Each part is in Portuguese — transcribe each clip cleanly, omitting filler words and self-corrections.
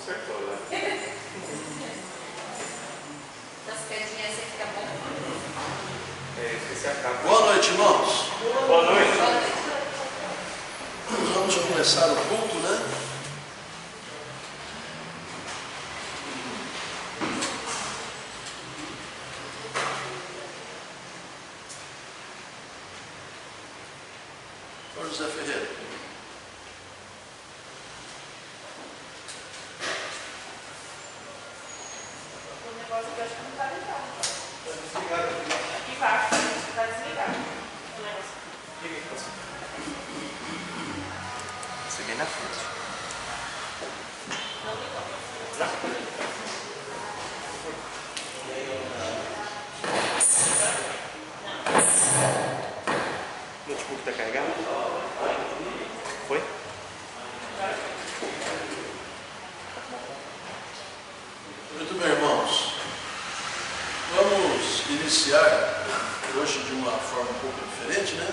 Consertou, né? Das pedrinhas assim fica bom. Esqueci a capa. Boa noite, irmãos. Boa noite. Boa noite. Nós vamos começar o culto, né? José Ferreira. O negócio aqui eu acho que não está ligado. Está desligado aqui. Aqui embaixo, está desligado. O negócio. Liga aqui, você. Você vem na frente. Não ligou. O notebook está carregado? Foi? Muito bem, irmãos. Vamos iniciar hoje de uma forma um pouco diferente, né?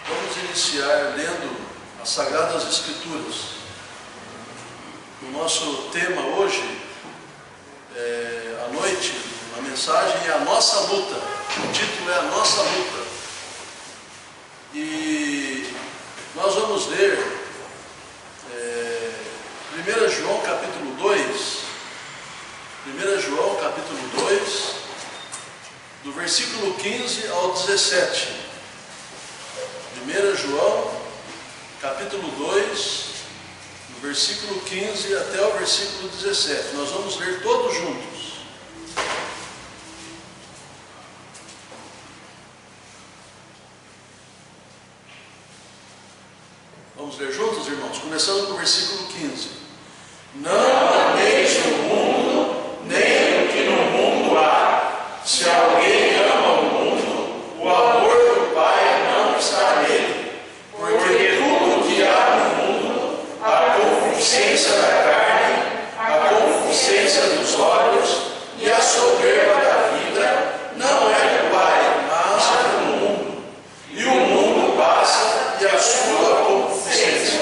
Vamos iniciar lendo as Sagradas Escrituras. O nosso tema hoje, à noite, a mensagem é a nossa luta. O título é a nossa luta. E nós vamos ler 1 João capítulo 2, 1 João capítulo 2, do versículo 15 ao 17. 1 João capítulo 2, do versículo 15 até o versículo 17. Nós vamos ler todos juntos. Vamos ler juntos, irmãos? Começando com o versículo 15. Não ameis o mundo, nem o que no mundo há. Se alguém ama o mundo, o amor do Pai não está nele. Porque tudo o que há no mundo, a concupiscência da carne, a concupiscência dos olhos e a soberba da vida, não é do Pai, mas é do mundo. E o mundo passa e a sua concupiscência,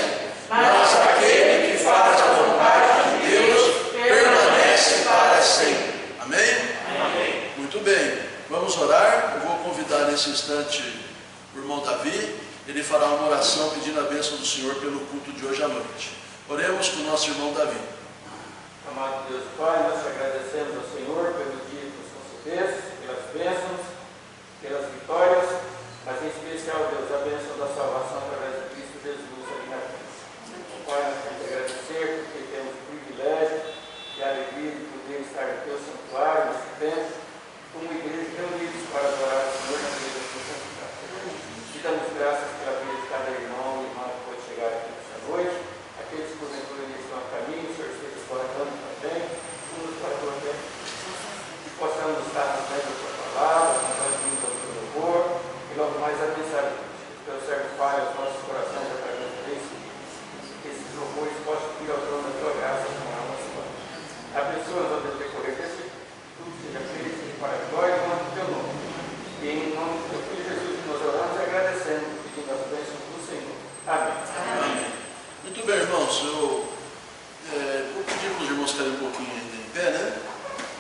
mas aquele que faz a vontade de Deus permanece para sempre. Amém? Amém. Muito bem, vamos orar. Eu vou convidar nesse instante o irmão Davi. Ele fará uma oração pedindo a bênção do Senhor pelo culto de hoje à noite. Oremos com o nosso irmão Davi. Amado Deus Pai, nós te agradecemos ao Senhor pelo dia que nos concedeste, pelas bênçãos, pelas vitórias, mas em especial, Deus, a bênção da salvação através de Cristo Jesus ali na cruz. Pai, nós queremos te agradecer porque temos o privilégio e a alegria de poder estar no teu santuário, nesse tempo, como igreja reunidos para adorar o Senhor na vida da tua santidade. Te damos graças pela vida de cada irmão e irmã que pode chegar aqui nesta noite, aqueles que porventura estão a caminho, o Senhor esteja guardando também, nos guardou até que possamos estar nos lendo a tua palavra, nós vimos ao teu louvor, e logo mais abençoar o teu servo Pai, os nossos corações através desse, que esses louvores possam vir ao trono da tua graça com a nossa mão. Abençoa-nos ao decorrer desse tudo, seja feito para a glória e honra do teu nome. E em nome do teu Filho Jesus, nós oramos e agradecemos, pedindo as bênçãos do Senhor. Amém. Amém. Muito bem, irmãos. Eu vou pedir para os irmãos ficarem um pouquinho ainda em pé, né?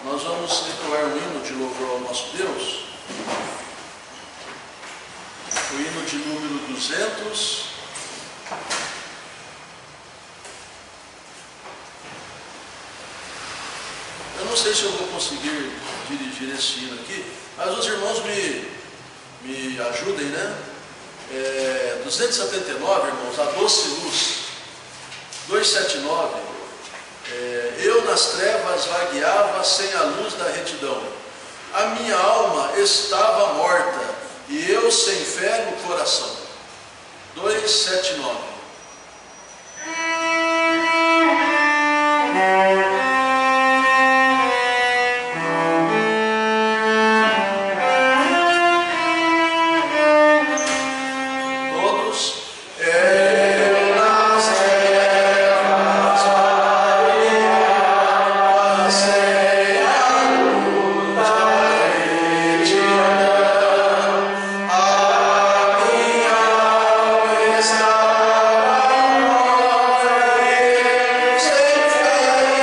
Nós vamos entoar um hino de louvor ao nosso Deus. O hino de número 200. Eu não sei se eu vou conseguir dirigir esse hino aqui, mas os irmãos me ajudem, né? 279, irmãos, a doce luz. 279. Eu nas trevas vagueava sem a luz da retidão. A minha alma estava morta e eu sem fé no coração. 279. Estava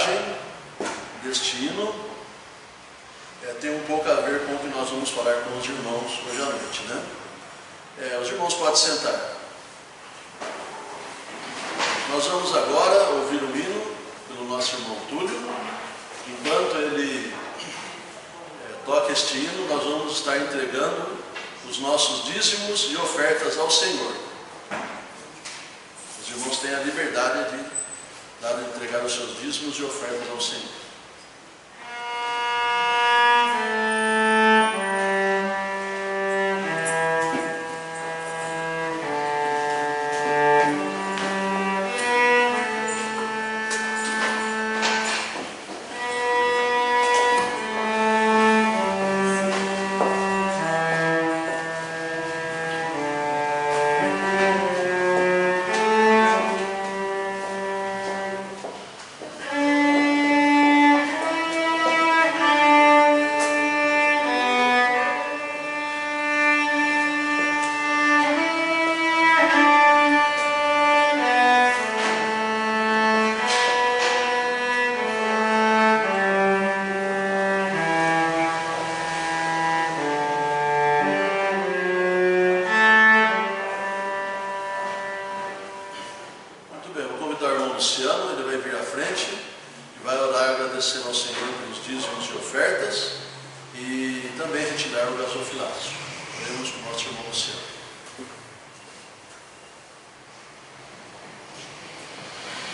viagem, destino, tem um pouco a ver com o que nós vamos falar com os irmãos hoje à noite, né? Os irmãos podem sentar. Nós vamos agora ouvir o hino pelo nosso irmão Túlio. Enquanto ele toca este hino, nós vamos estar entregando os nossos dízimos e ofertas ao Senhor. Os irmãos têm a liberdade de entregar os seus dízimos e ofertas ao Senhor.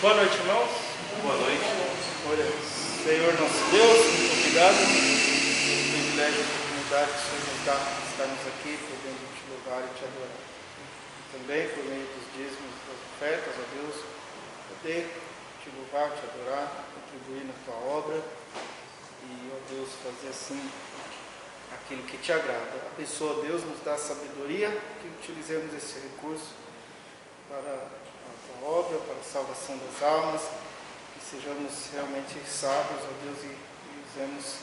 Boa noite, irmãos. Boa noite. Olha, Senhor nosso Deus, muito obrigado pelo privilégio e oportunidade que o Senhor nos dá de estarmos aqui, podendo te louvar e te adorar. E também, por meio dos dízimos e das ofertas, ó Deus, poder te louvar, te adorar, contribuir na tua obra e, ó Deus, fazer assim aquilo que te agrada. Abençoa, Deus, nos dá sabedoria, que utilizemos esse recurso para obra, para a salvação das almas, que sejamos realmente sábios, ó Deus, e usemos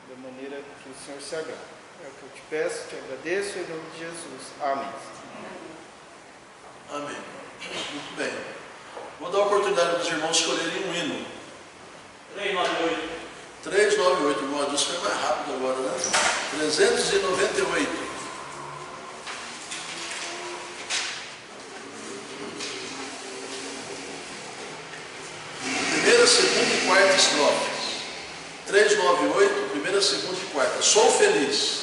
da maneira que o Senhor se agrada. É o que eu te peço, te agradeço, em nome de Jesus. Amém. Amém. Muito bem. Vou dar a oportunidade para os irmãos escolherem um hino. 398. 398, irmão Adilson foi mais rápido agora, né? 398. Primeira, segunda e quarta estrofes. 398, primeira, segunda e quarta. Sou feliz.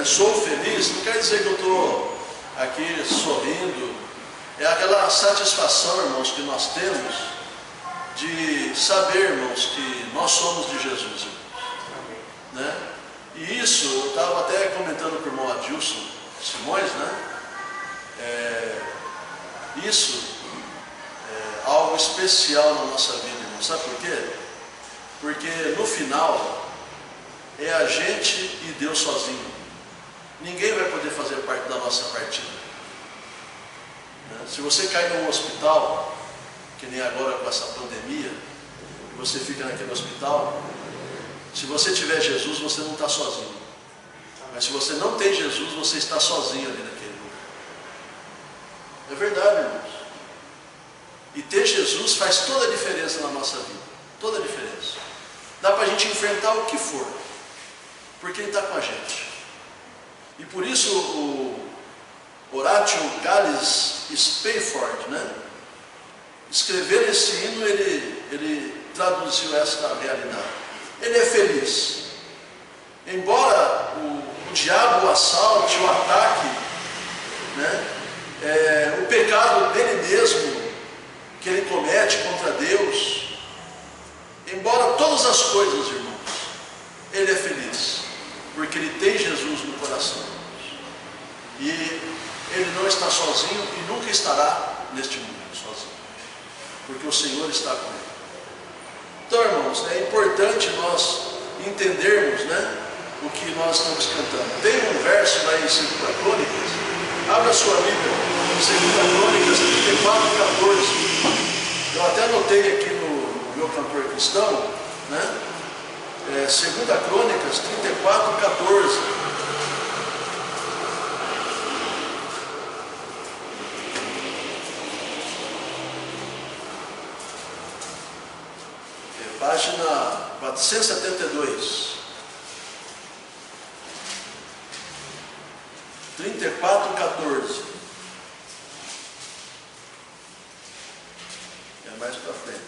Sou feliz, não quer dizer que eu estou aqui sorrindo. É aquela satisfação, irmãos, que nós temos de saber, irmãos, que nós somos de Jesus, irmãos, né? E isso, eu estava até comentando com o irmão Adilson Simões, né? Isso é algo especial na nossa vida, irmão. Sabe por quê? Porque no final é a gente e Deus sozinho. Ninguém vai poder fazer parte da nossa partida, né? Se você cair num hospital, que nem agora com essa pandemia, e você fica naquele hospital, se você tiver Jesus, você não está sozinho. Mas se você não tem Jesus, você está sozinho ali naquele lugar. É verdade, irmãos. E ter Jesus faz toda a diferença na nossa vida. Toda a diferença. Dá para a gente enfrentar o que for, porque Ele está com a gente. E por isso o Horatio Gales Spafford, né, escrevendo esse hino, ele traduziu esta realidade. Ele é feliz. Embora o diabo o assalte, o ataque, né, o pecado dele mesmo, que ele comete contra Deus, embora todas as coisas, irmãos, ele é feliz, porque ele tem Jesus no coração. E ele não está sozinho e nunca estará neste mundo sozinho, porque o Senhor está com ele. Então, irmãos, é importante nós entendermos, né, o que nós estamos cantando. Tem um verso lá em 2 Crônicas, abra sua Bíblia, 2 Crônicas 34:14. Eu até anotei aqui no meu cantor cristão, né? 2 Crônicas 34:14. Página 472. 34:14. É mais para frente.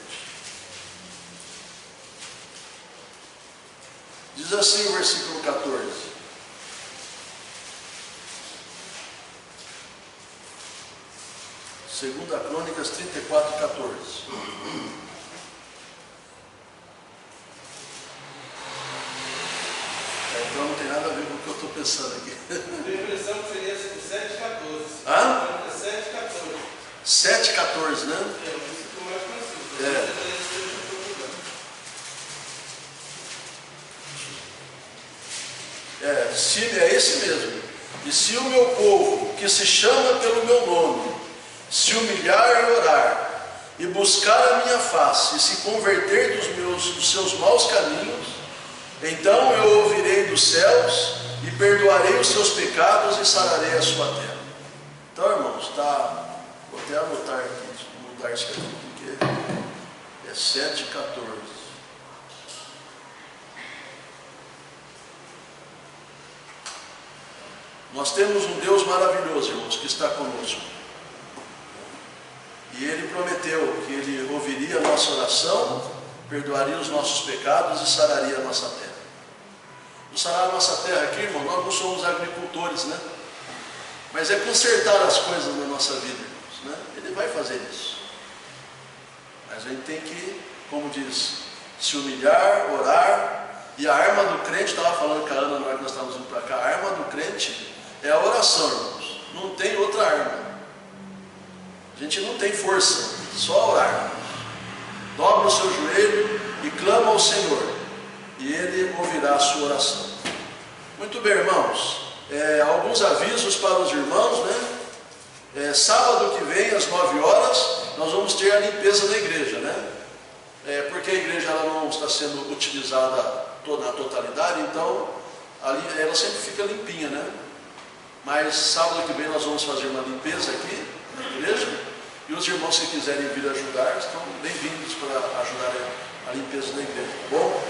Diz assim o versículo 14. Segunda Crônicas 34:14. Então não tem nada a ver com o que eu estou pensando aqui. Tenho a impressão que seria 7:14. Hã? 7:14. 7:14, né? É, mas isso ficou mais conhecido. É esse mesmo. E se o meu povo, que se chama pelo meu nome, se humilhar e orar, e buscar a minha face, e se converter dos seus maus caminhos, então eu ouvirei dos céus, e perdoarei os seus pecados, e sararei a sua terra. está, vou até anotar aqui, mudar isso aqui, porque é 7h14. Nós temos um Deus maravilhoso, irmãos, que está conosco. E Ele prometeu que Ele ouviria a nossa oração, perdoaria os nossos pecados e sararia a nossa terra. O sarar a nossa terra aqui, irmão, nós não somos agricultores, né? Mas é consertar as coisas na nossa vida, irmãos, né? Ele vai fazer isso. Mas a gente tem que, como diz, se humilhar, orar. E a arma do crente, estava falando com a Ana na hora que nós estávamos indo para cá, a arma do crente é a oração, irmãos. Não tem outra arma. A gente não tem força, só orar. Dobra o seu joelho e clama ao Senhor, e Ele ouvirá a sua oração. Muito bem, irmãos. Alguns avisos para os irmãos, né? Sábado que vem, às 9 horas, nós vamos ter a limpeza da igreja, né? Porque a igreja ela não está sendo utilizada na totalidade, então ali ela sempre fica limpinha, né? Mas sábado que vem nós vamos fazer uma limpeza aqui na igreja, e os irmãos que quiserem vir ajudar estão bem-vindos para ajudar a limpeza da igreja, tá bom?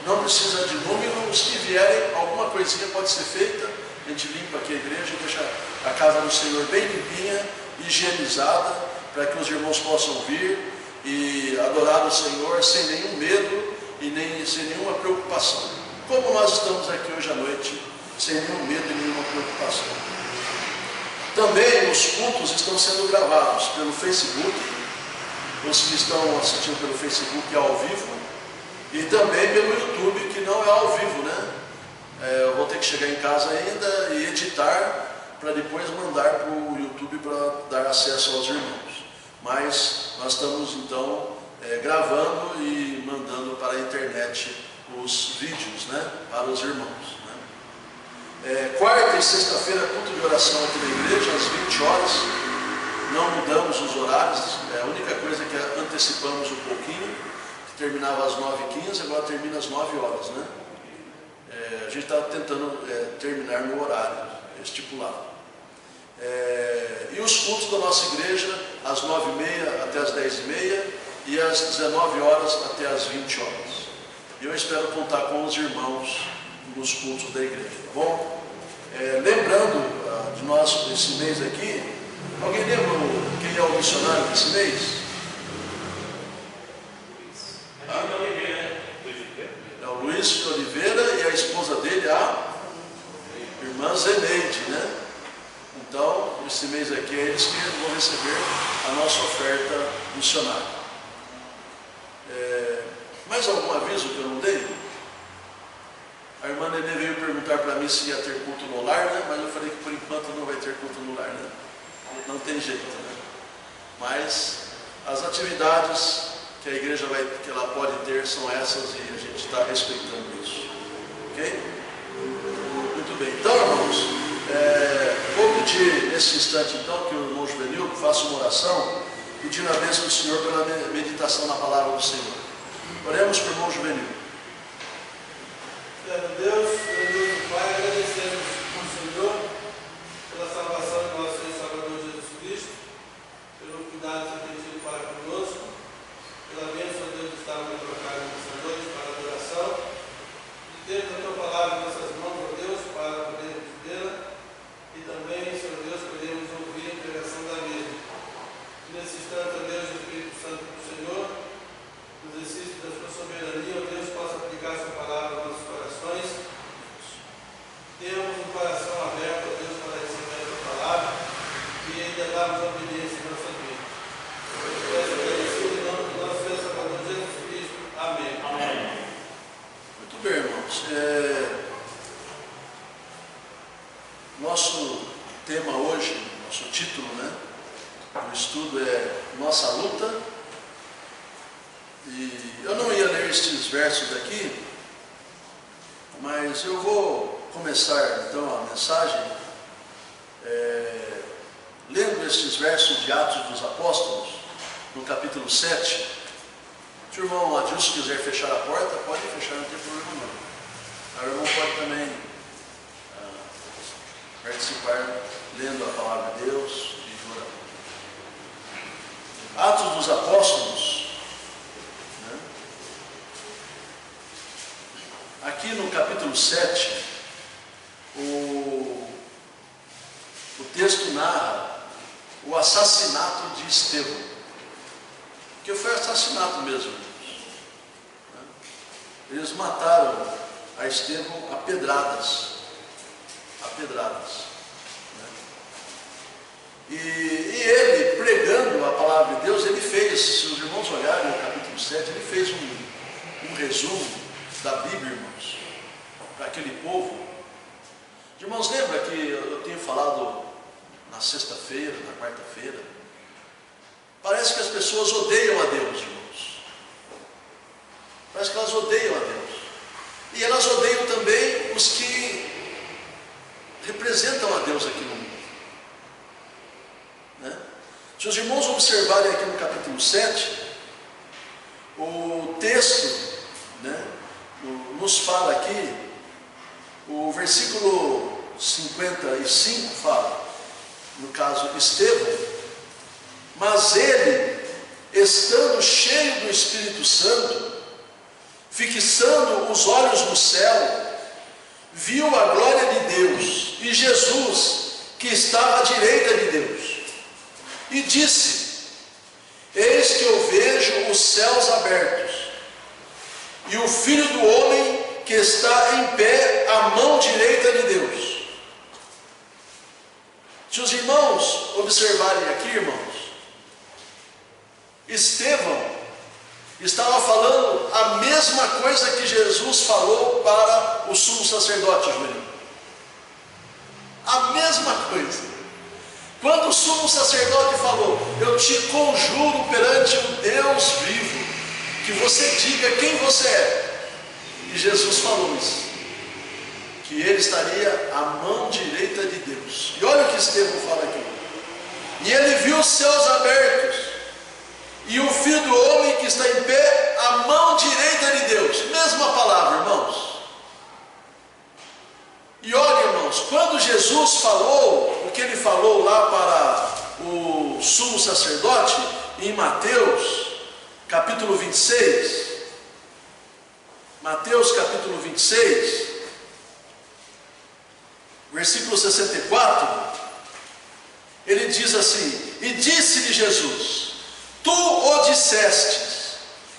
Não precisa de número, se vierem, alguma coisinha pode ser feita, a gente limpa aqui a igreja, deixa a casa do Senhor bem limpinha, higienizada, para que os irmãos possam vir e adorar o Senhor sem nenhum medo e sem nenhuma preocupação. Como nós estamos aqui hoje à noite, sem nenhum medo e nenhuma preocupação. Também os cultos estão sendo gravados pelo Facebook, os que estão assistindo pelo Facebook ao vivo, e também pelo YouTube, que não é ao vivo, né? Eu vou ter que chegar em casa ainda e editar, para depois mandar para o YouTube para dar acesso aos irmãos. Mas nós estamos então gravando e mandando para a internet os vídeos, né? Para os irmãos. Quarta e sexta-feira, culto de oração aqui na igreja, às 20 horas. Não mudamos os horários, a única coisa é que antecipamos um pouquinho, que terminava às 9h15, agora termina às 9 horas, né? A gente está tentando terminar no horário estipulado. E os cultos da nossa igreja, às 9h30 até às 10h30 e às 19 horas até às 20 horas. E eu espero contar com os irmãos nos cultos da igreja, tá bom? Lembrando de nós esse mês aqui, alguém lembra quem é o missionário desse mês? É o Luiz de Oliveira e a esposa dele, a irmã Zeneide, né? Então, esse mês aqui é eles que vão receber a nossa oferta missionária. Mais algum aviso que eu não dei? A irmã Nenê veio perguntar para mim se ia ter culto no lar, né? Mas eu falei que por enquanto não vai ter culto no lar, né? Não tem jeito, né? Mas as atividades que a igreja que ela pode ter são essas e a gente está respeitando isso. Ok? Muito bem. Então, irmãos, vou pedir nesse instante então que o irmão Juvenil faça uma oração pedindo a bênção do Senhor pela meditação na palavra do Senhor. Oremos para o irmão Juvenil. Deus e Pai, agradecemos ao Senhor pela salvação do nosso Senhor e Salvador Jesus Cristo, pelo cuidado que tem tido para conosco, pela bênção de Deus de estar no trocado nessa noite para a adoração, de termos a Tua palavra em nossas mãos, ó Deus, para podermos vê-la e também, Senhor Deus, podemos ouvir a pregação da mesma. Nesse instante, ó Deus, o Espírito Santo do Senhor, no exercício da Sua soberania, ó Deus, possa aplicar a Sua palavra aos nossos corações. Temos um coração aberto, ó Deus, para receber a Tua palavra e ainda darmos obediência em nossa vida. Eu peço agradecido em nome do nosso Senhor Salvador Jesus Cristo. Amém. Amém. Muito bem, irmãos. Nosso tema hoje, nosso título, né? O estudo é Nossa Luta. E eu não ia ler estes versos aqui, mas eu vou começar então a mensagem lendo estes versos de Atos dos Apóstolos, no capítulo 7. Se o irmão Adilson quiser fechar a porta, pode fechar, não tem problema não. O irmão pode também participar lendo a palavra de Deus e de Atos dos Apóstolos, né? Aqui no capítulo 7, o texto narra o assassinato de Estevão, que foi assassinato mesmo. Eles mataram a Estevão a pedradas. E ele, pregando a palavra de Deus, ele fez, se os irmãos olharem no capítulo 7, ele fez um resumo da Bíblia, irmãos, para aquele povo. Irmãos, lembra que eu tenho falado na sexta-feira, na quarta-feira? Parece que as pessoas odeiam a Deus, irmãos. Parece que elas odeiam a Deus. E elas odeiam também os que representam a Deus aqui no mundo. Né? Se os irmãos observarem aqui no capítulo 7, o texto, né, nos fala aqui, o versículo 55 fala, no caso Estevão, mas ele, estando cheio do Espírito Santo, fixando os olhos no céu, viu a glória de Deus e Jesus, que estava à direita de Deus, e disse: eis que eu vejo os céus abertos, e o Filho do Homem que está em pé à mão direita de Deus. Se os irmãos observarem aqui, irmãos, Estevão estava falando a mesma coisa que Jesus falou para o sumo sacerdote, Júlio. A mesma coisa. Quando o sumo sacerdote falou: eu te conjuro perante o Deus vivo, que você diga quem você é. E Jesus falou isso, que ele estaria à mão direita de Deus. E olha o que Estevão fala aqui: e ele viu os céus abertos, e o Filho do Homem que está em pé à mão direita de Deus. Mesma palavra, irmãos. E olha, irmãos, quando Jesus falou o que ele falou lá para o sumo sacerdote, em Mateus capítulo 26, Mateus capítulo 26, versículo 64, ele diz assim: e disse-lhe Jesus: tu o dissestes,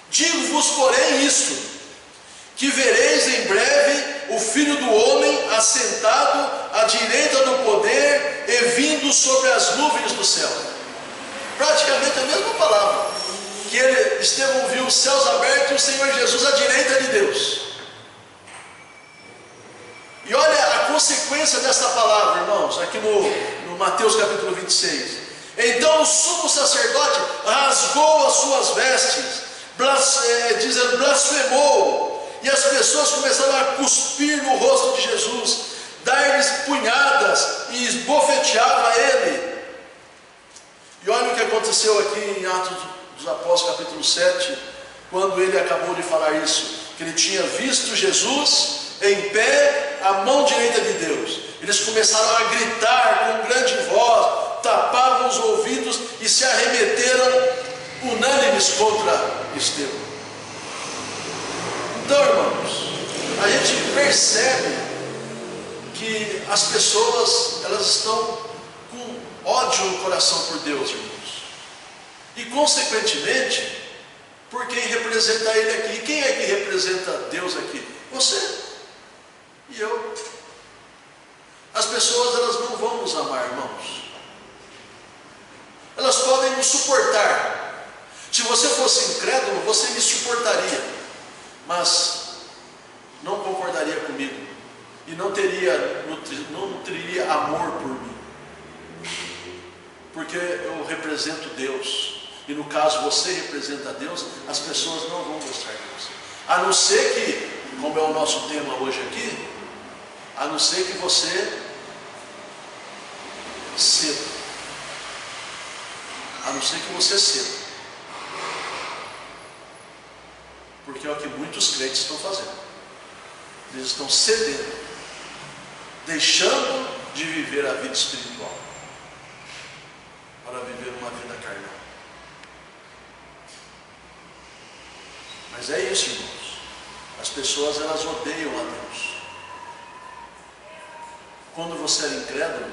digo-vos porém isto, que vereis em breve o Filho do Homem assentado à direita do poder e vindo sobre as nuvens do céu. Praticamente a mesma palavra, que Estevão viu os céus abertos e o Senhor Jesus à direita de Deus. E olha a consequência dessa palavra, irmãos, aqui no Mateus capítulo 26. Então o sumo sacerdote rasgou as suas vestes, dizendo, blasfemou, e as pessoas começaram a cuspir no rosto de Jesus, dar-lhes punhadas e esbofeteava ele. E olha o que aconteceu aqui em Atos dos Apóstolos capítulo 7, quando ele acabou de falar isso, que ele tinha visto Jesus em pé à mão direita de Deus. Eles começaram a gritar com grande voz, tapavam os ouvidos e se arremeteram unânimes contra Estevão. Então, irmãos, a gente percebe que as pessoas, elas estão com ódio no coração por Deus, irmãos, e consequentemente por quem representa Ele aqui. E quem é que representa Deus aqui? Você e eu. As pessoas, elas não vão nos amar, irmãos. Elas podem nos suportar. Se você fosse incrédulo, você me suportaria, mas não concordaria comigo e não nutriria amor por mim, porque eu represento Deus, e no caso você representa Deus. As pessoas não vão gostar de você, a não ser que, como é o nosso tema hoje aqui, a não ser que você ceda, a não ser que você ceda, porque é o que muitos crentes estão fazendo. Eles estão cedendo, deixando de viver a vida espiritual para viver uma vida carnal. Mas é isso, irmãos. As pessoas, elas odeiam a Deus. Quando você era incrédulo,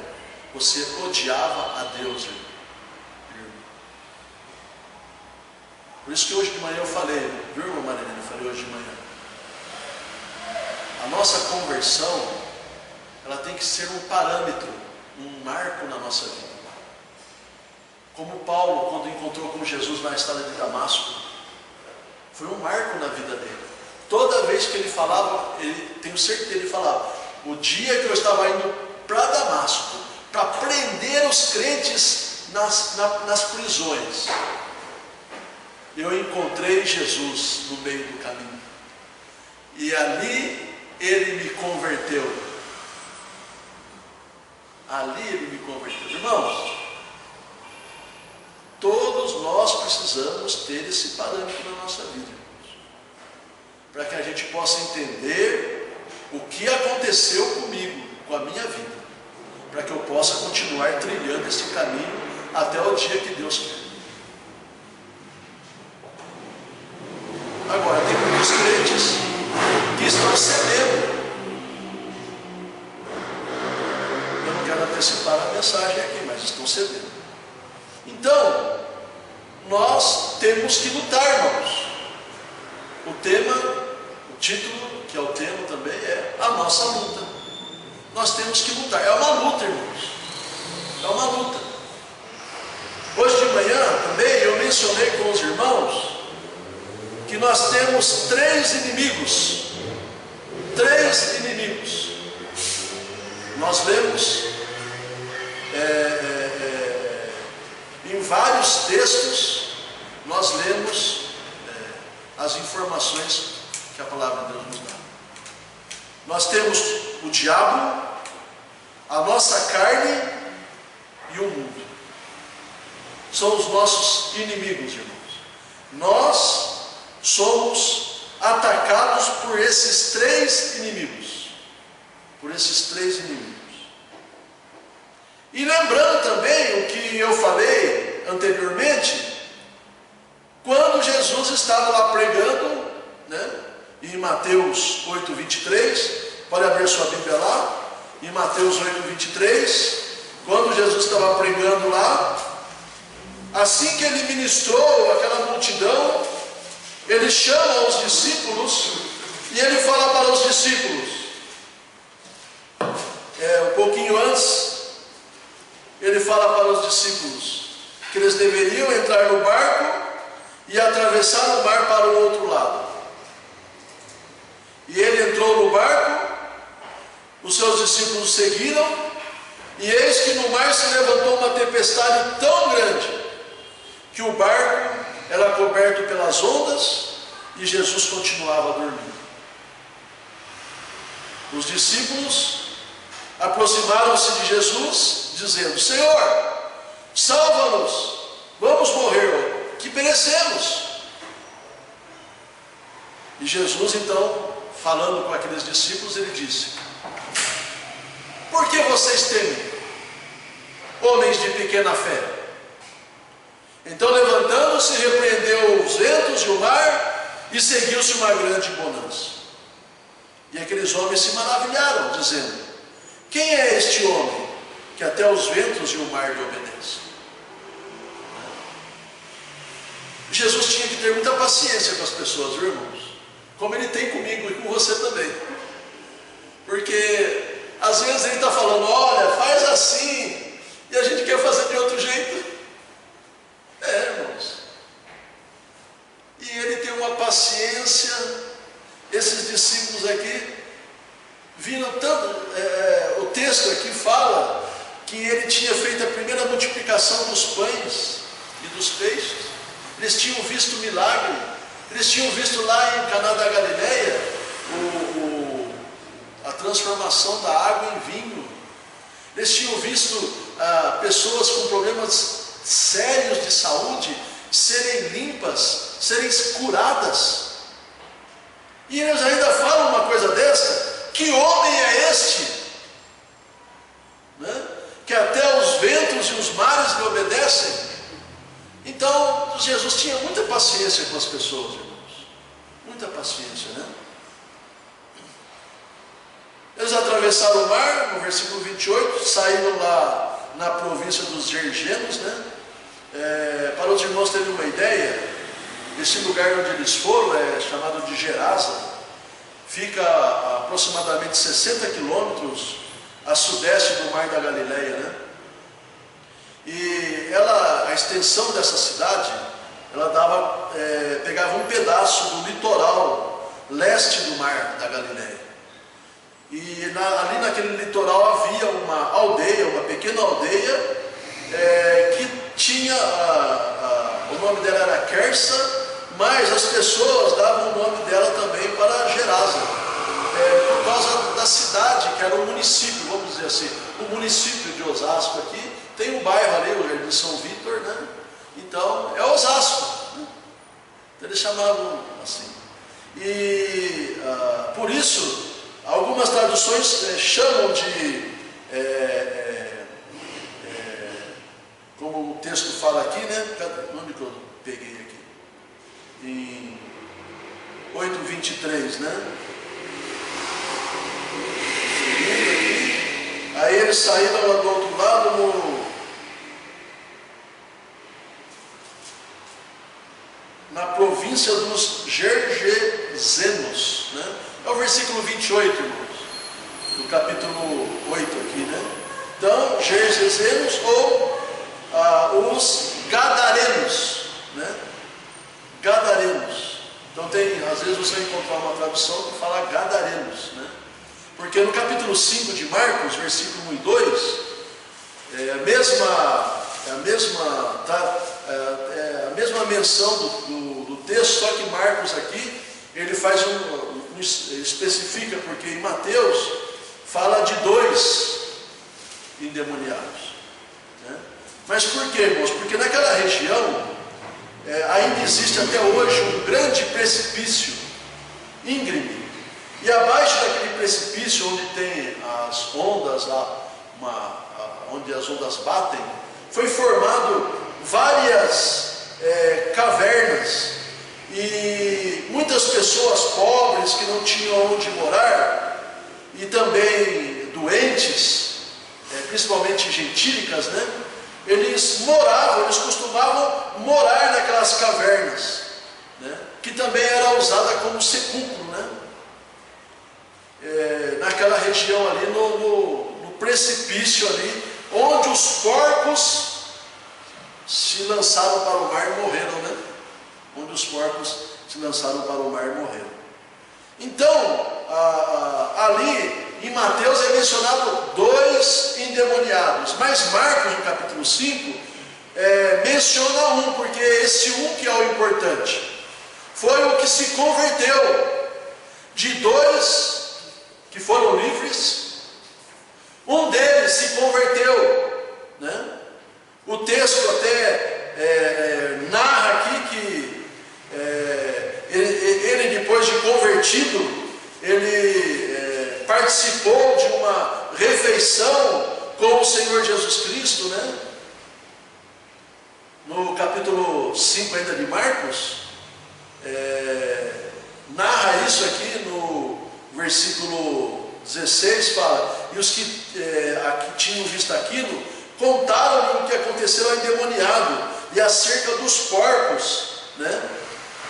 você odiava a Deus, irmão. Por isso que hoje de manhã eu falei, viu, irmã Marilene? Eu falei hoje de manhã. A nossa conversão, ela tem que ser um parâmetro, um marco na nossa vida. Como Paulo, quando encontrou com Jesus na estrada de Damasco, foi um marco na vida dele. Toda vez que ele falava, tenho certeza, ele falava, o dia que eu estava indo para Damasco, para prender os crentes nas prisões, eu encontrei Jesus no meio do caminho. E ali ele me converteu. Ali ele me converteu. Irmãos, todos nós precisamos ter esse parâmetro na nossa vida, irmãos, para que a gente possa entender o que aconteceu comigo, com a minha vida, para que eu possa continuar trilhando esse caminho até o dia que Deus quer. Agora, tem muitos crentes que estão cedendo. Eu não quero antecipar a mensagem aqui, mas estão cedendo. Então, nós temos que lutar, irmãos. O título, que é o tema também, é a nossa luta. Nós temos que lutar. É uma luta, irmãos. É uma luta. Hoje de manhã também eu mencionei com os irmãos que nós temos 3 inimigos. 3 inimigos. Nós lemos em vários textos, nós lemos as informações que a palavra de Deus nos dá. Nós temos o diabo, a nossa carne e o mundo. São os nossos inimigos, irmãos. Nós somos atacados por esses 3 inimigos. Por esses 3 inimigos. E lembrando também o que eu falei anteriormente, quando Jesus estava lá pregando, né, em Mateus 8:23, pode abrir sua Bíblia lá, em Mateus 8:23, quando Jesus estava pregando lá, assim que ele ministrou aquela multidão, ele chama os discípulos e ele fala para os discípulos, um pouquinho antes, ele fala para os discípulos que eles deveriam entrar no barco e atravessar o mar para o outro lado. E ele entrou no barco, os seus discípulos seguiram, e eis que no mar se levantou uma tempestade tão grande que o barco era coberto pelas ondas e Jesus continuava dormindo. Os discípulos aproximaram-se de Jesus, dizendo: Senhor, salva-nos, vamos morrer, que perecemos. E Jesus, então, falando com aqueles discípulos, ele disse: por que vocês temem, homens de pequena fé? Então, levantando-se, repreendeu os ventos e o mar, e seguiu-se uma grande bonança. E aqueles homens se maravilharam, dizendo: quem é este homem que até os ventos e o mar lhe obedecem? Jesus tinha que ter muita paciência com as pessoas, viu, irmãos? Como ele tem comigo e com você também. Porque às vezes ele está falando: olha, faz assim, e a gente quer fazer de outro jeito. Irmãos. E ele tem uma paciência. Esses discípulos aqui viram tanto. O texto aqui fala que ele tinha feito a primeira multiplicação dos pães e dos peixes. Eles tinham visto o milagre. Eles tinham visto lá em Caná da Galileia a transformação da água em vinho. Eles tinham visto pessoas com problemas sérios de saúde serem limpas, serem curadas. E eles ainda falam uma coisa dessa: que homem é este, né? Que até os ventos e os mares lhe obedecem. Então Jesus tinha muita paciência com as pessoas, irmãos, Muita paciência, né? Eles atravessaram o mar, no versículo 28, saíram lá na província dos Gergenos, né? Para os irmãos terem uma ideia, esse lugar onde eles foram é chamado de Gerasa, fica a aproximadamente 60 quilômetros a sudeste do Mar da Galileia, né? E a extensão dessa cidade, ela pegava um pedaço do litoral leste do Mar da Galileia. E ali naquele litoral havia uma aldeia, uma pequena aldeia, que tinha, o nome dela era Quersa, mas as pessoas davam o nome dela também para Gerasa, por causa da cidade, que era um município, vamos dizer assim, o município de Osasco aqui, tem um bairro ali, o Jardim São Vítor, né? Então, é Osasco, né? Então eles chamavam assim. E por isso, algumas traduções chamam de, como o texto fala aqui, né? Onde que eu peguei aqui? Em 8:23, né? Aí eles saíram lá do outro lado, na província dos Gergesenos, né? É o versículo 28, irmãos, do capítulo 8 aqui, né? Então, Gergesenos ou os Gadarenos, né? Gadarenos. Então às vezes você vai encontrar uma tradução que fala Gadarenos, né? Porque no capítulo 5 de Marcos, versículo 1 e 2, é a mesma menção do texto, só que Marcos aqui, ele faz especifica, porque em Mateus fala de 2 endemoniados, né? Mas por quê, irmãos? Porque naquela região ainda existe até hoje um grande precipício íngreme, e abaixo daquele precipício onde tem as ondas lá, onde as ondas batem, foi formado várias cavernas, e muitas pessoas pobres que não tinham onde morar, e também doentes, principalmente gentílicas, né? Eles costumavam morar naquelas cavernas, né? Que também era usada como sepulcro, né? Naquela região ali, no precipício ali, onde os porcos se lançaram para o mar e morreram, né? Onde os porcos se lançaram para o mar e morreram. Então, ali em Mateus é mencionado 2 endemoniados, mas Marcos, no capítulo 5, menciona um, porque esse um que é o importante. Foi o que se converteu. De 2 que foram livres, um deles se converteu, né? O texto até narra aqui que ele depois de convertido, ele participou de uma refeição com o Senhor Jesus Cristo, né? No capítulo 5 ainda de Marcos, narra isso aqui no versículo 16, fala: e os que tinham visto aquilo contaram-lhe o que aconteceu ao endemoniado e acerca dos porcos, né?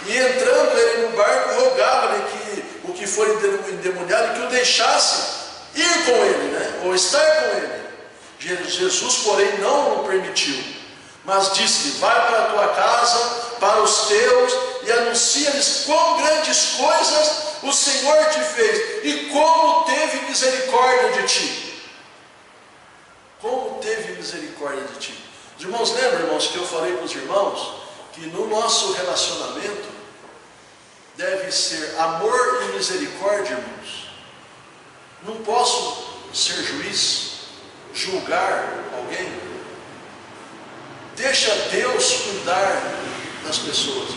E entrando ele no barco, rogava-lhe que o que for endemoniado, que o deixasse ir com ele, né? Ou estar com ele. Jesus, porém, não o permitiu, mas disse-lhe: vai para a tua casa, para os teus, e anuncia-lhes quão grandes coisas o Senhor te fez, e como teve misericórdia de ti. Como teve misericórdia de ti. Os irmãos lembram, irmãos, que eu falei para os irmãos que no nosso relacionamento deve ser amor e misericórdia, irmãos. Não posso ser juiz, julgar alguém. Deixa Deus cuidar das pessoas.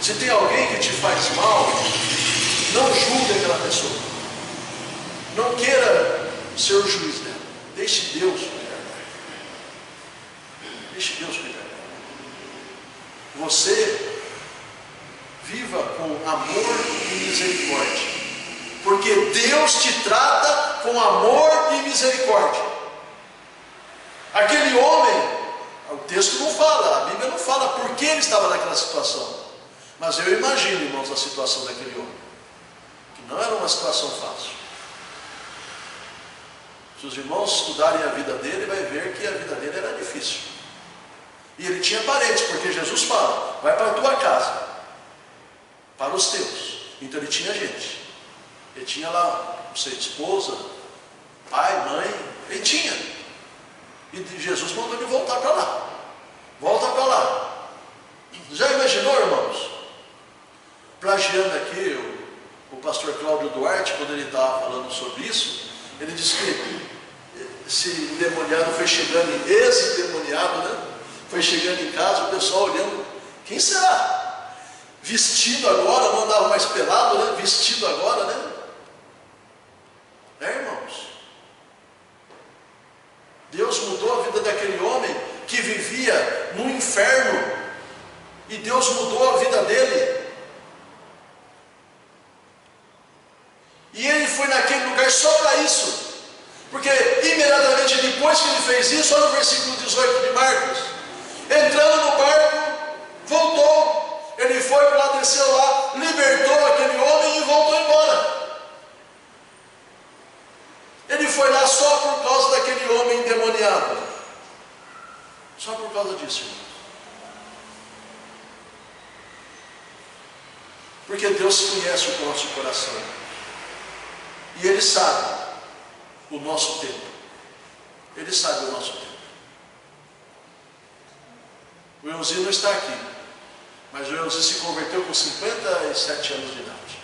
Se tem alguém que te faz mal, não julgue aquela pessoa. Não queira ser o juiz dela. Deixe Deus cuidar dela. Deixe Deus cuidar dela. Você Viva com amor e misericórdia, porque Deus te trata com amor e misericórdia. Aquele homem, o texto não fala, a Bíblia não fala por que ele estava naquela situação, mas eu imagino, irmãos, a situação daquele homem, que não era uma situação fácil. Se os irmãos estudarem a vida dele, vai ver que a vida dele era difícil. E ele tinha parentes, porque Jesus fala, vai para a tua casa, para os teus. Então ele tinha gente. Ele tinha lá, não sei, esposa, pai, mãe, ele tinha. E Jesus mandou ele voltar para lá. Volta para lá. Já imaginou, irmãos? Plagiando aqui o pastor Cláudio Duarte, quando ele estava falando sobre isso, ele disse que esse endemoniado foi chegando, esse endemoniado, né? Foi chegando em casa, o pessoal olhando, quem será? Vestido agora, não andava mais pelado, né? Vestido agora, né? Irmãos? Deus mudou a vida daquele homem que vivia no inferno, e Deus mudou a vida dele. E ele foi naquele lugar só para isso. Porque imediatamente depois que ele fez isso, olha o versículo 18 de Marcos. Entrando no barco, voltou. Ele foi para lá, desceu lá, libertou aquele homem e voltou embora. Ele foi lá só por causa daquele homem endemoniado. Só por causa disso, irmãos. Porque Deus conhece o nosso coração. E Ele sabe o nosso tempo. Ele sabe o nosso tempo. O Euzinho não está aqui, mas o Euzinho se converteu com 57 anos de idade.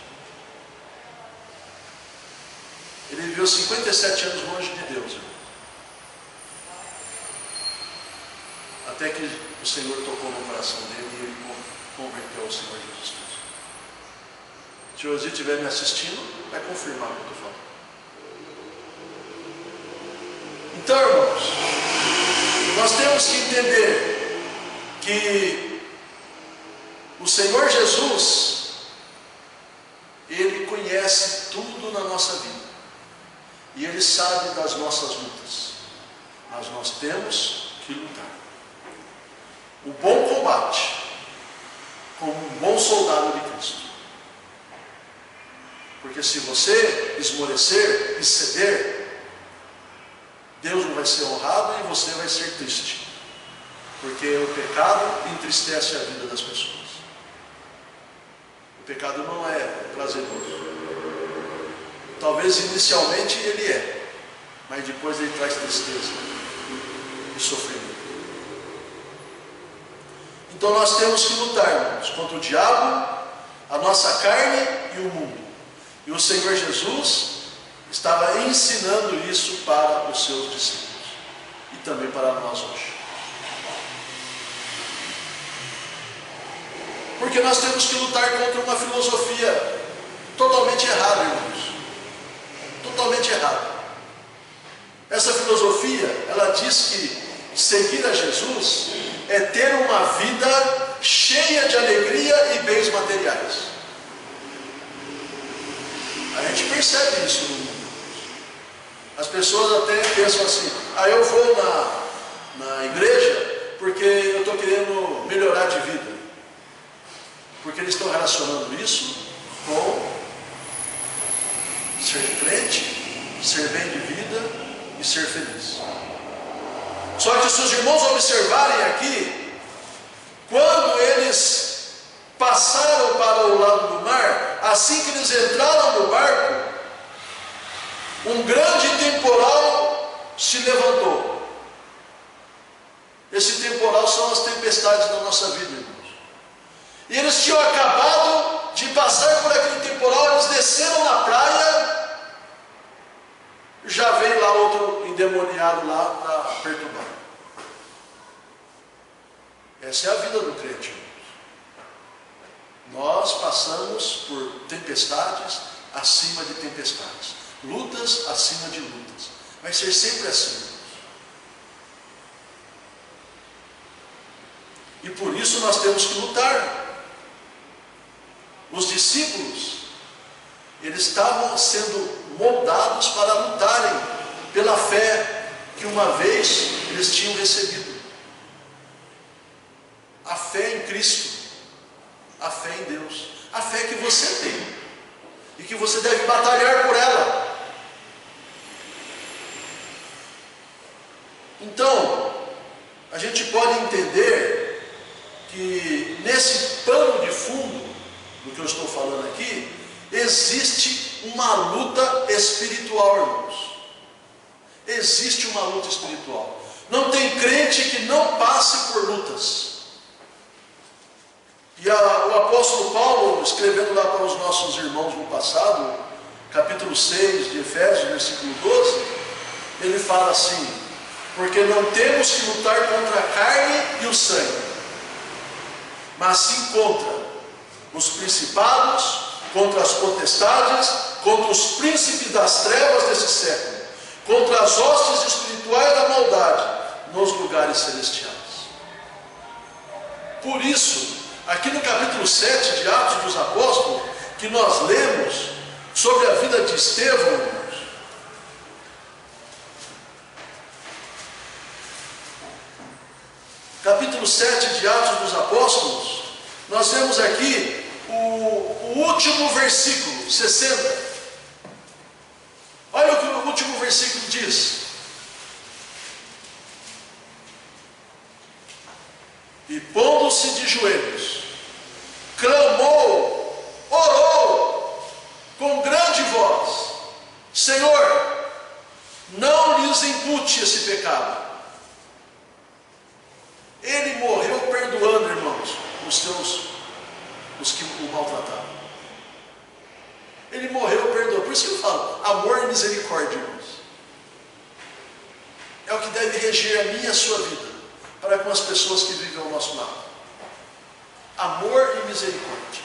Ele viveu 57 anos longe de Deus, irmão. Até que o Senhor tocou no coração dele e ele converteu ao Senhor Jesus Cristo. Se o Euzinho estiver me assistindo, vai confirmar o que eu estou falando. Então, irmãos, nós temos que entender que o Senhor Jesus, Ele conhece tudo na nossa vida. E Ele sabe das nossas lutas. Mas nós temos que lutar. O bom combate, como um bom soldado de Cristo. Porque se você esmorecer e ceder, Deus não vai ser honrado e você vai ser triste. Porque o pecado entristece a vida das pessoas. O pecado não é prazeroso. Talvez inicialmente ele é, mas depois ele traz tristeza e sofrimento. Então nós temos que lutar, irmãos, contra o diabo, a nossa carne e o mundo. E o Senhor Jesus estava ensinando isso para os seus discípulos e também para nós hoje. Porque nós temos que lutar contra uma filosofia totalmente errada, irmãos. Totalmente errada. Essa filosofia, ela diz que seguir a Jesus é ter uma vida cheia de alegria e bens materiais. A gente percebe isso no mundo. As pessoas até pensam assim, eu vou na igreja porque eu estou querendo melhorar de vida. Porque eles estão relacionando isso com ser crente, ser bem de vida e ser feliz. Só que se os irmãos observarem aqui, quando eles passaram para o lado do mar, assim que eles entraram no barco, um grande temporal se levantou. Esse temporal são as tempestades da nossa vida, irmãos. E eles tinham acabado de passar por aquele temporal, eles desceram na praia, já veio lá outro endemoniado lá para perturbar. Essa é a vida do crente, irmãos. Nós passamos por tempestades acima de tempestades, lutas acima de lutas. Vai ser sempre assim, irmãos. E por isso nós temos que lutar. discípulos, eles estavam sendo moldados para lutarem pela fé que uma vez eles tinham recebido. A fé em Cristo, a fé em Deus, a fé que você tem e que você deve batalhar por ela. Então, a gente pode entender que nesse pano de fundo do que eu estou falando aqui, existe uma luta espiritual, irmãos. Existe uma luta espiritual. Não tem crente que não passe por lutas. E o apóstolo Paulo, escrevendo lá para os nossos irmãos no passado, capítulo 6 de Efésios, versículo 12, ele fala assim: porque não temos que lutar contra a carne e o sangue, mas sim contra os principados, contra as potestades, contra os príncipes das trevas desse século, contra as hostes espirituais da maldade nos lugares celestiais. Por isso, aqui no capítulo 7 de Atos dos Apóstolos, que nós lemos sobre a vida de Estevão, irmãos, capítulo 7 de Atos dos Apóstolos, nós vemos aqui o último versículo, 60. Olha o que o último versículo diz: e pondo-se de joelhos, clamou, orou com grande voz: Senhor, não lhes impute esse pecado. Ele morreu perdoando, irmãos, os que o maltrataram. Ele morreu perdoando. Por isso que eu falo, amor e misericórdia, irmãos, é o que deve reger a minha e a sua vida para com as pessoas que vivem ao nosso lado. Amor e misericórdia.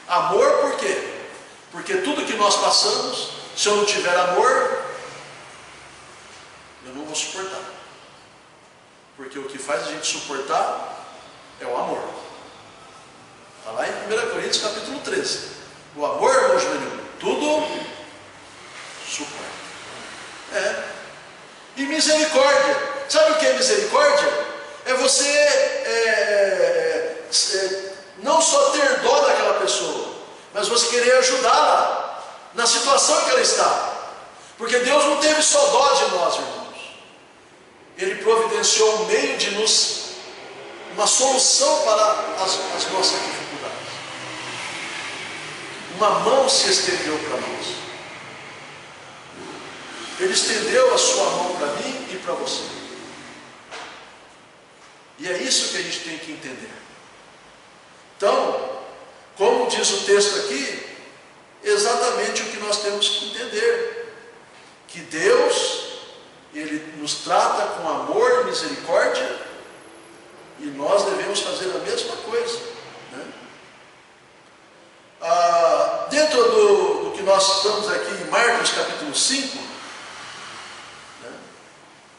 Amor por quê? Porque tudo que nós passamos, se eu não tiver amor, eu não vou suportar. Porque o que faz a gente suportar é o amor. Está lá em 1 Coríntios capítulo 13. O amor, irmão Juvenil, tudo suporta. E misericórdia. Sabe o que é misericórdia? É você não só ter dó daquela pessoa, mas você querer ajudá-la na situação em que ela está. Porque Deus não teve só dó de nós, irmãos. Ele providenciou um meio de uma solução para as nossas dificuldades. Uma mão se estendeu para nós. Ele estendeu a sua mão para mim e para você. E é isso que a gente tem que entender. Então, como diz o texto aqui, exatamente o que nós temos que entender: que Deus, Ele nos trata com amor e misericórdia, e nós devemos fazer a mesma coisa, né? Dentro do que nós estamos aqui em Marcos capítulo 5, né?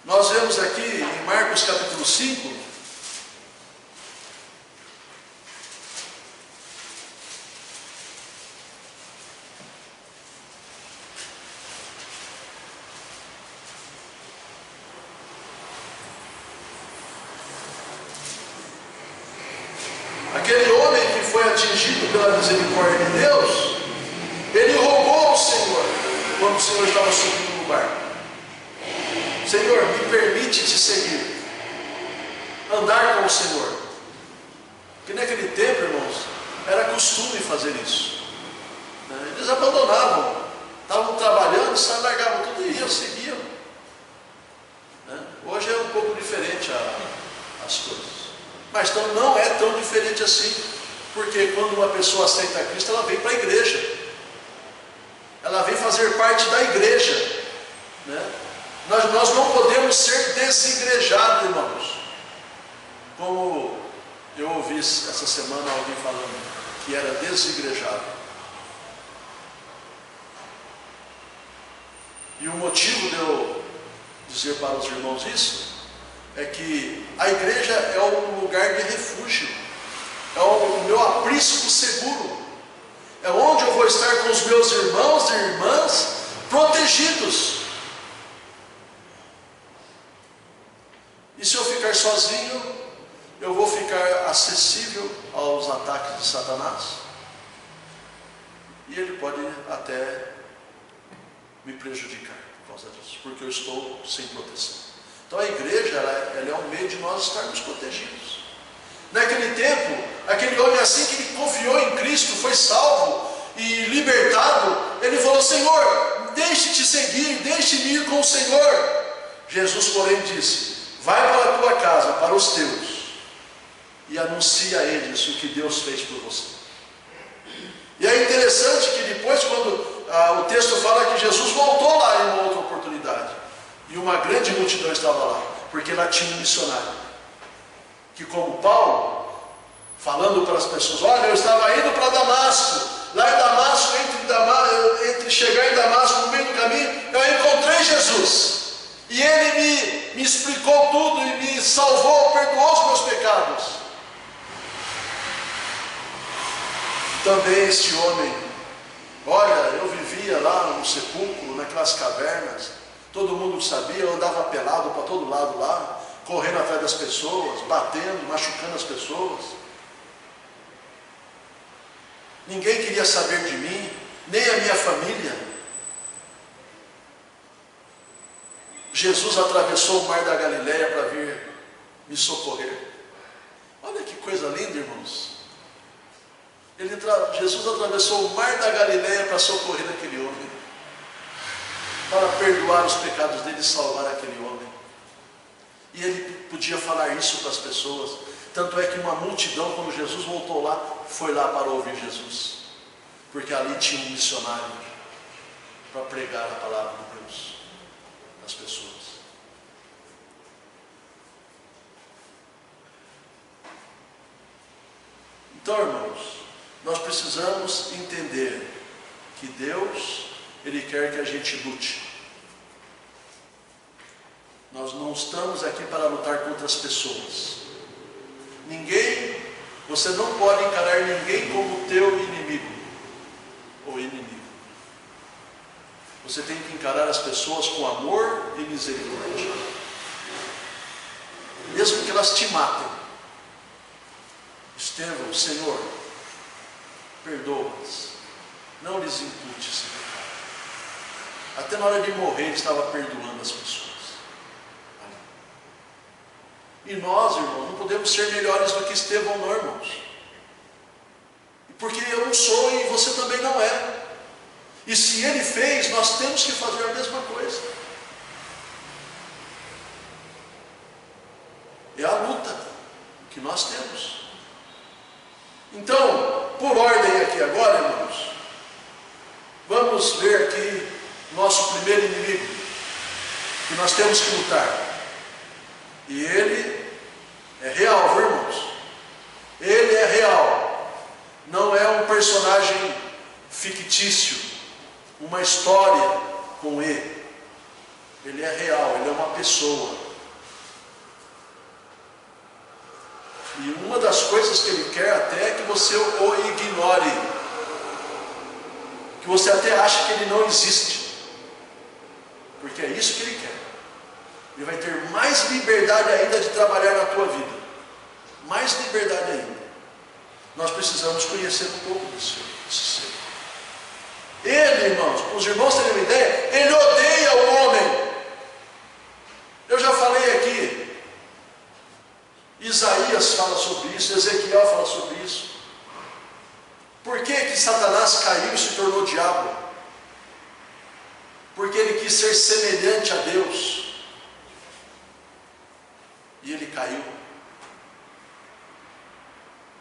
Nós vemos aqui em Marcos capítulo 5, aquele homem que foi atingido pela misericórdia de Deus, ele rogou ao Senhor, quando o Senhor estava subindo no barco: Senhor, me permite te seguir, andar com o Senhor. Porque naquele tempo, irmãos, era costume fazer isso. Eles abandonavam, estavam trabalhando, largavam tudo e iam, seguiam. Hoje é um pouco diferente as coisas. Mas então não é tão diferente assim, porque quando uma pessoa aceita Cristo, ela vem para a igreja, ela vem fazer parte da igreja, né? Nós não podemos ser desigrejados, irmãos. Como eu ouvi essa semana alguém falando que era desigrejado. E o motivo de eu dizer para os irmãos isso é que a igreja é um lugar de refúgio, é o meu aprisco seguro. é onde eu vou estar com os meus irmãos e irmãs protegidos. E se eu ficar sozinho, eu vou ficar acessível aos ataques de Satanás. E ele pode até me prejudicar por causa disso, porque eu estou sem proteção. Então a igreja, ela é um meio de nós estarmos protegidos. Naquele tempo, aquele homem, assim que ele confiou em Cristo, foi salvo e libertado, ele falou: Senhor, deixe-te seguir, deixe-me ir com o Senhor. Jesus, porém, disse: vai para a tua casa, para os teus, e anuncia a eles o que Deus fez por você. E é interessante que depois, quando o texto fala que Jesus voltou lá em uma outra oportunidade, e uma grande multidão estava lá, porque lá tinha um missionário, que como Paulo, falando para as pessoas: olha, eu estava indo para Damasco, lá em Damasco, entre chegar em Damasco, no meio do caminho, eu encontrei Jesus, e ele me explicou tudo, e me salvou, perdoou os meus pecados. Também este homem: olha, eu vivia lá no sepulcro, naquelas cavernas, todo mundo sabia, eu andava pelado para todo lado lá, correndo atrás das pessoas, batendo, machucando as pessoas. Ninguém queria saber de mim, nem a minha família. Jesus atravessou o mar da Galileia para vir me socorrer. Olha que coisa linda, irmãos. Jesus atravessou o mar da Galileia para socorrer aquele homem, para perdoar os pecados dele e salvar aquele homem. E ele podia falar isso para as pessoas. Tanto é que uma multidão, quando Jesus voltou lá, foi lá para ouvir Jesus, porque ali tinha um missionário para pregar a palavra de Deus às pessoas. Então, irmãos, nós precisamos entender que Deus, Ele quer que a gente lute. Nós não estamos aqui para lutar contra as pessoas. Você não pode encarar ninguém como teu inimigo ou inimigo. Você tem que encarar as pessoas com amor e misericórdia, mesmo que elas te matem. Estevão: Senhor, perdoa-os, não lhes impute esse pecado. Até na hora de morrer ele estava perdoando as pessoas. E nós, irmãos, não podemos ser melhores do que Estevão, não, irmãos. Porque eu não sou e você também não é. E se ele fez, nós temos que fazer a mesma coisa. É a luta que nós temos. Então, por ordem aqui agora, irmãos, vamos ver aqui nosso primeiro inimigo, que nós temos que lutar. E ele é real, viu, irmãos? Ele é real. Não é um personagem fictício, uma história com ele. Ele é real, ele é uma pessoa. E uma das coisas que ele quer até é que você o ignore, que você até ache que ele não existe, porque é isso que ele quer. Ele vai ter mais liberdade ainda de trabalhar na tua vida, mais liberdade ainda. Nós precisamos conhecer um pouco desse ser. Ele, irmãos, para os irmãos terem uma ideia, ele odeia o homem. Eu já falei aqui, Isaías fala sobre isso, Ezequiel fala sobre isso. Por que Satanás caiu e se tornou diabo? Porque ele quis ser semelhante a Deus. E ele caiu.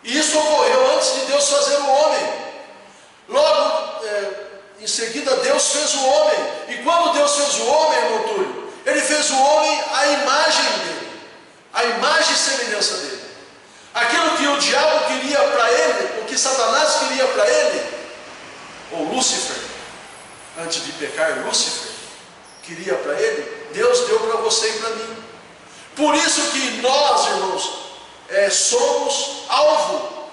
E isso ocorreu antes de Deus fazer o homem. Logo, em seguida, Deus fez o homem. E quando Deus fez o homem, irmão Túlio, Ele fez o homem à imagem dele, a imagem e semelhança dele. Aquilo que o diabo queria para ele, o que Satanás queria para ele, ou Lúcifer, antes de pecar, Lúcifer queria para ele, Deus deu para você e para mim. Por isso que nós, irmãos, somos alvo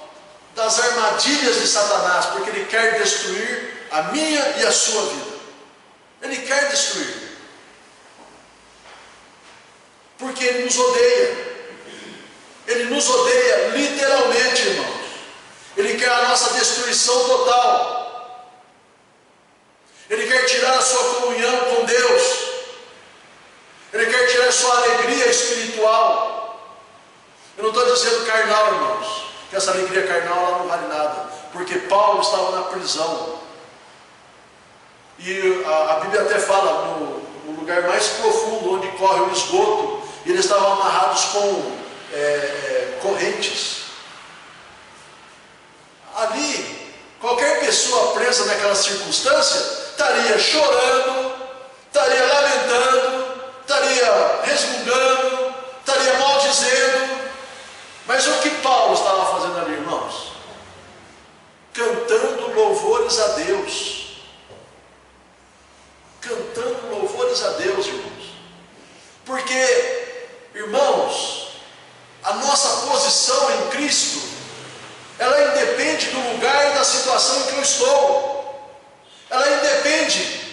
das armadilhas de Satanás, porque ele quer destruir a minha e a sua vida. Ele quer destruir. Porque ele nos odeia. Ele nos odeia literalmente, irmãos. Ele quer a nossa destruição total. Ele quer tirar a sua comunhão com Deus. Ele quer tirar a sua alegria espiritual. Eu não estou dizendo carnal, irmãos, que essa alegria carnal ela não vale nada, porque Paulo estava na prisão. E a Bíblia até fala no lugar mais profundo, onde corre o esgoto, e eles estavam amarrados com correntes. Ali, qualquer pessoa presa naquela circunstância estaria chorando, estaria lamentando, estaria resmungando, estaria maldizendo. Mas o que Paulo estava fazendo ali, irmãos? Cantando louvores a Deus. Cantando louvores a Deus, irmãos. Porque, irmãos, a nossa posição em Cristo, ela independe do lugar e da situação em que eu estou. Ela independe.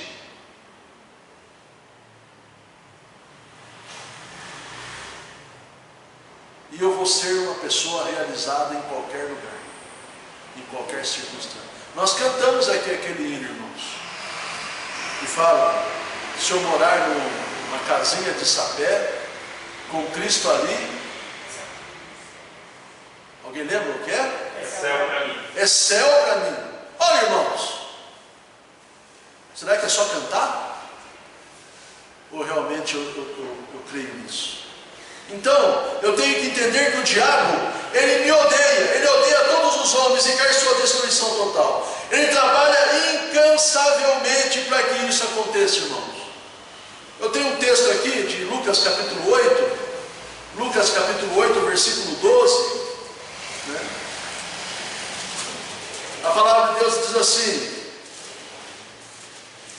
E eu vou ser uma pessoa realizada em qualquer lugar, em qualquer circunstância. Nós cantamos aqui aquele hino, irmãos, e fala: se eu morar numa casinha de sapé, com Cristo ali. Alguém lembra o que é? É céu para mim. É céu para mim. Olha, irmãos, será que é só cantar? Ou realmente eu creio nisso? Então, eu tenho que entender que o diabo, ele me odeia, ele odeia todos os homens e quer sua destruição total. Ele trabalha incansavelmente para que isso aconteça, irmãos. Eu tenho um texto aqui de Lucas capítulo 8, Lucas capítulo 8, versículo 12, né? A palavra de Deus diz assim: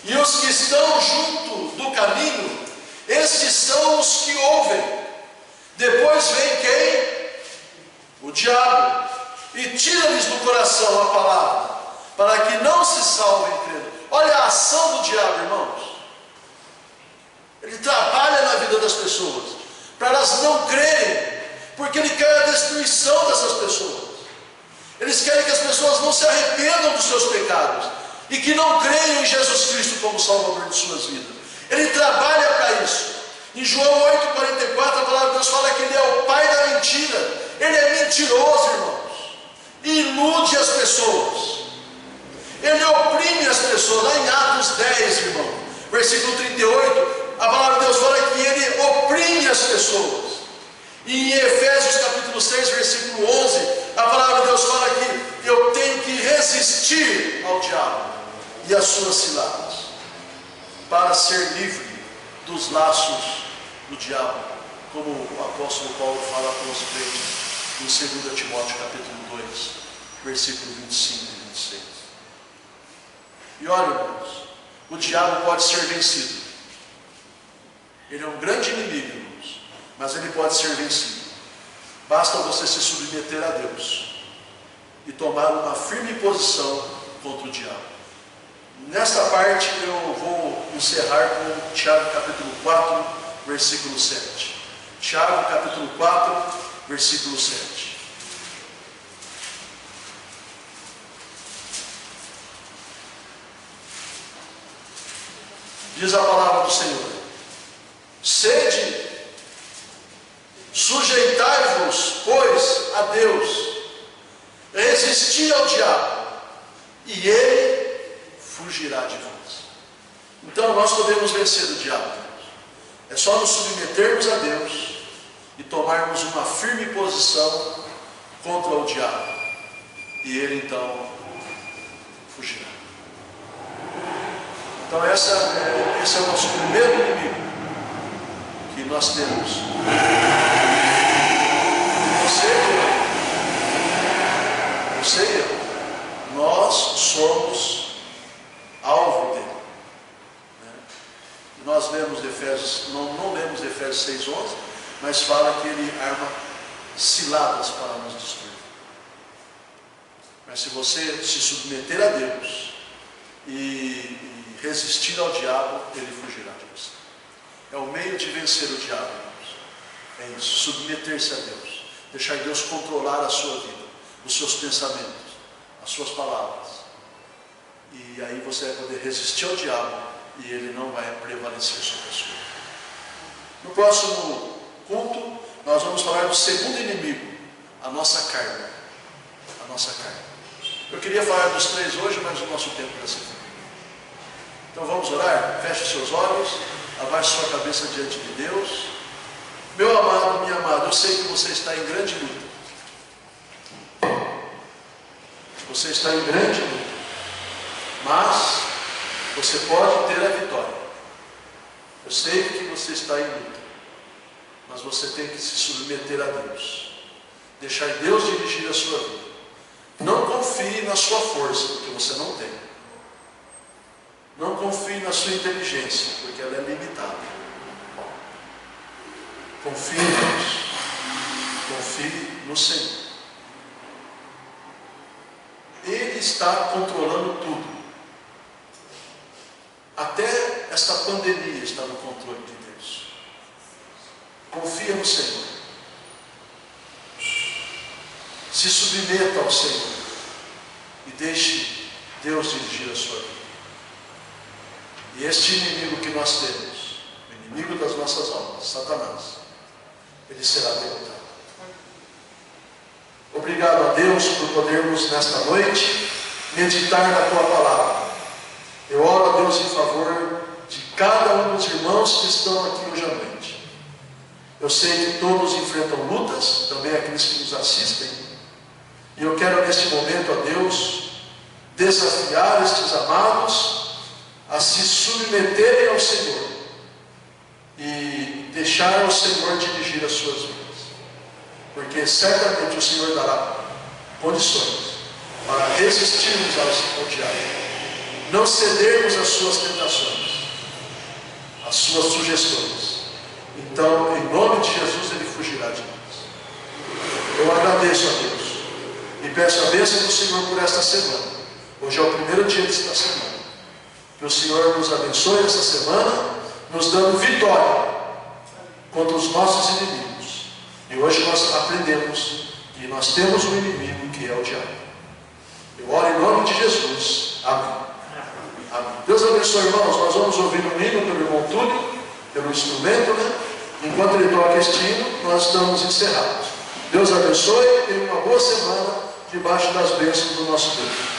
e os que estão junto do caminho, estes são os que ouvem. Depois vem quem? O diabo, e tira-lhes do coração a palavra, para que não se salvem crendo. Olha a ação do diabo, irmãos. Ele trabalha na vida das pessoas, para elas não crerem, porque ele quer a destruição dessas pessoas. Eles querem que as pessoas não se arrependam dos seus pecados, e que não creiam em Jesus Cristo como Salvador de suas vidas. Ele trabalha para isso. Em João 8,44, a palavra de Deus fala que ele é o pai da mentira. Ele é mentiroso, irmãos, e ilude as pessoas. Ele oprime as pessoas. Lá em Atos 10, irmão, versículo 38, a palavra de Deus fala que ele oprime as pessoas. E em Efésios capítulo 6, versículo 11, a palavra de Deus fala que eu tenho que resistir ao diabo e às suas ciladas, para ser livre dos laços do diabo, como o apóstolo Paulo fala para os crentes em 2 Timóteo capítulo 2, versículo 25 e 26. E olha, irmãos, o diabo pode ser vencido. Ele é um grande inimigo, irmãos, mas ele pode ser vencido. Basta você se submeter a Deus e tomar uma firme posição contra o diabo. Nesta parte eu vou encerrar com Tiago capítulo 4, versículo 7. Tiago capítulo 4, versículo 7. Diz a palavra do Senhor: sede, sujeitai-vos, pois, a Deus, resisti ao diabo, e ele fugirá de vós. Então nós podemos vencer o diabo. É só nos submetermos a Deus e tomarmos uma firme posição contra o diabo, e ele então fugirá. Então esse é o nosso primeiro inimigo que nós temos. Você e eu, nós somos alvo dele. Nós lemos Efésios, não lemos Efésios 6,11, mas fala que ele arma ciladas para nos destruir. Mas se você se submeter a Deus e resistir ao diabo, ele fugirá de você. É o meio de vencer o diabo, irmãos. É isso, submeter-se a Deus. Deixar Deus controlar a sua vida, os seus pensamentos, as suas palavras. E aí você vai poder resistir ao diabo e ele não vai prevalecer sobre a sua vida. No próximo culto, nós vamos falar do segundo inimigo, a nossa carne. A nossa carne. Eu queria falar dos 3 hoje, mas o nosso tempo já se foi. Então vamos orar? Feche seus olhos, abaixe sua cabeça diante de Deus. Meu amado, minha amada, eu sei que você está em grande luta. Você está em grande luta. Mas você pode ter a vitória. Eu sei que você está em luta. Mas você tem que se submeter a Deus. Deixar Deus dirigir a sua vida. Não confie na sua força, porque você não tem. Não confie na sua inteligência, porque ela é limitada. Confie em Deus. Confie no Senhor. Ele está controlando tudo. Até esta pandemia está no controle de Deus. Confia no Senhor. Se submeta ao Senhor e deixe Deus dirigir a sua vida. E este inimigo que nós temos, o inimigo das nossas almas, Satanás, ele será derrotado. Obrigado a Deus por podermos nesta noite meditar na Tua Palavra. Eu oro a Deus em favor de cada um dos irmãos que estão aqui hoje à noite. Eu sei que todos enfrentam lutas, também aqueles que nos assistem. E eu quero neste momento, a Deus, desafiar estes amados a se submeterem ao Senhor e deixar o Senhor dirigir as suas vidas. Porque certamente o Senhor dará condições para resistirmos ao diabo. Não cedermos às suas tentações, às suas sugestões. Então, em nome de Jesus, ele fugirá de nós. Eu agradeço a Deus e peço a bênção do Senhor por esta semana. Hoje é o primeiro dia desta semana. Que o Senhor nos abençoe esta semana, nos dando vitória contra os nossos inimigos. E hoje nós aprendemos que nós temos um inimigo que é o diabo. Eu oro em nome de Jesus. Amém. Amém. Deus abençoe, irmãos. Nós vamos ouvir um hino pelo irmão Túlio, pelo instrumento, né? Enquanto ele toca este hino, nós estamos encerrados. Deus abençoe e uma boa semana debaixo das bênçãos do nosso Deus.